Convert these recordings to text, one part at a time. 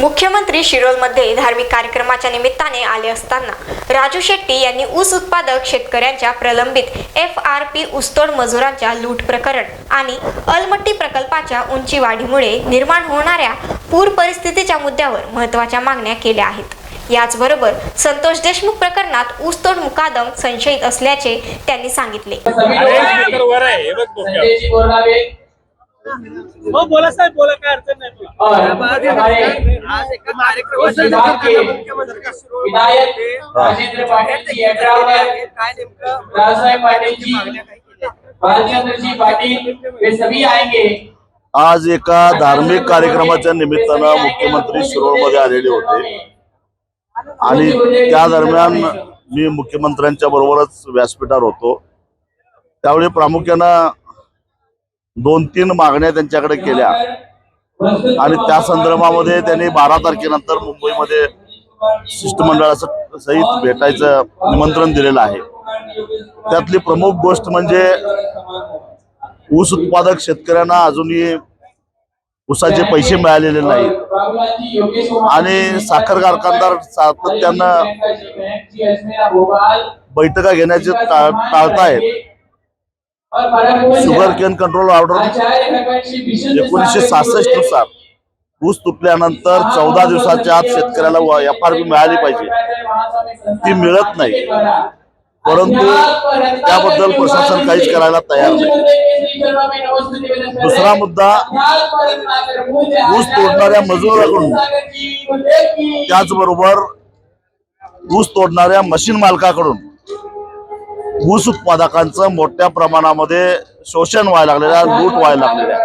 मुख्यमंत्री शिरोळमध्ये धार्मिक कार्यक्रमाच्या निमित्ताने आले असताना राजू शेट्टी यांनी ऊस उत्पादक शेतकऱ्यांच्या प्रलंबित FRP ऊसतोड मजुरांच्या लूट प्रकरण आणि अलमट्टी प्रकल्पाच्या उंची वाढीमुळे निर्माण होणाऱ्या पूर परिस्थितीच्या मुद्द्यावर महत्त्वाच्या मागण्या केल्या आहेत। याचबरोबर संतोष देशमुख प्रकरणात ऊसतोड मुकादम संशयित असल्याचे त्यांनी सांगितले। हो बोला साहेब, बोला, काय अडचण नाही। आज एक कार्यक्रम विधायक राजेंद्र पाटील काय नेमकं राजसाहेब पाटील बालचंद्रजी पाटील हे सभी आएंगे। आज एका धार्मिक कार्यक्रमाच्या निमित्तानं मुख्यमंत्री शिरोळमध्ये आलेले होते आणि त्या दरम्यान मी मुख्यमंत्र्यांच्या बरोबरच व्यासपीठावर होतो। त्यावेळी प्रामुख्यानं 2-3 मागण्या त्यांच्याकडे केल्या आणि त्या संदर्भामध्ये त्यांनी 12 तारखेनंतर मुंबईमध्ये शिष्टमंडळाचं सहित भेटायचं निमंत्रण दिलेलं आहे। त्यातली प्रमुख गोष्ट म्हणजे ऊस उत्पादक शेतकऱ्यांना अजूनही ऊसाचे पैसे मिळालेले नाहीत आणि साखर कारखानदार सातत्यानं बैठका घेण्याचे टाळतायत। शुगर केन कंट्रोल ऑर्डर 1966 नुसार ऊस तुटल्यानंतर 14 दिवसाच्या आत शेतकऱ्याला FRP मिळाली पाहिजे, ती मिळत नाही। परंतु त्याबद्दल प्रशासन काहीच करायला तयार नाही। दुसरा मुद्दा, ऊस तोडणाऱ्या मजुराकडून त्याचबरोबर ऊस तोडणाऱ्या मशीन मालकाकडून ऊस उत्पादकांचं मोठ्या प्रमाणामध्ये शोषण व्हायला लागलेलं, लूट व्हायला लागलेल्या,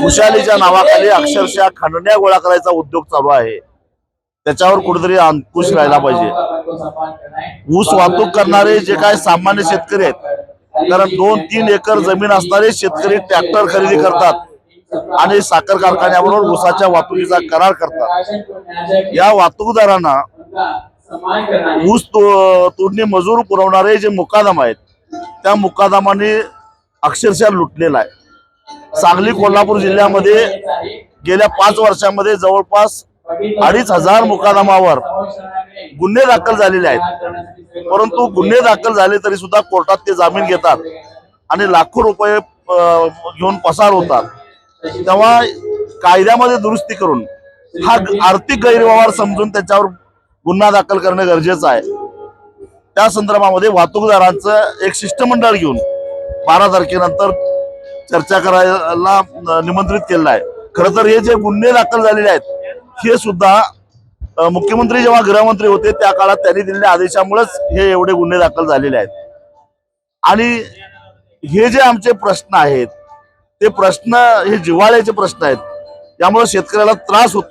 खुशालीच्या नावाखाली अक्षरशः खंडण्या गोळा करायचा उद्योग चालू आहे। त्याच्यावर कुठेतरी अंकुश राहिला पाहिजे। ऊस वाहतूक करणारे जे काय सामान्य शेतकरी आहेत, कारण 2-3 एकर जमीन असणारे शेतकरी ट्रॅक्टर खरेदी करतात आणि साखर कारखान्याबरोबर ऊसाच्या वाहतुकीचा करार करतात। या वाहतूकदारांना ऊस तोडणी मजूर पुरवणारे जे मुकादम आहेत, त्या मुकादमाने अक्षरशः लुटलेला आहे। सांगली कोल्हापूर जिल्ह्यामध्ये गेल्या 5 वर्षांमध्ये जवळपास 2500 मुकादमावर गुन्हे दाखल झालेले आहेत। परंतु गुन्हे दाखल झाले तरी सुद्धा कोर्टात ते जामीन घेतात आणि लाखो रुपये घेऊन पसार होतात। तेव्हा कायद्यामध्ये दुरुस्ती करून हा आर्थिक गैरव्यवहार समजून त्याच्यावर गुन्हा दाखल करणं गरजेचं आहे। त्या संदर्भामध्ये वाहतूकदारांचं एक शिष्टमंडळ घेऊन 12 तारखेनंतर चर्चा करायला निमंत्रित केलेलं आहे। खरं तर हे जे गुन्हे दाखल झालेले आहेत, हे सुद्धा मुख्यमंत्री जेव्हा गृहमंत्री होते त्या काळात त्यांनी दिलेल्या आदेशामुळेच हे एवढे गुन्हे दाखल झालेले आहेत। आणि हे जे आमचे प्रश्न आहेत, ते प्रश्न हे जिव्हाळ्याचे प्रश्न आहेत, त्यामुळे शेतकऱ्याला त्रास होतो।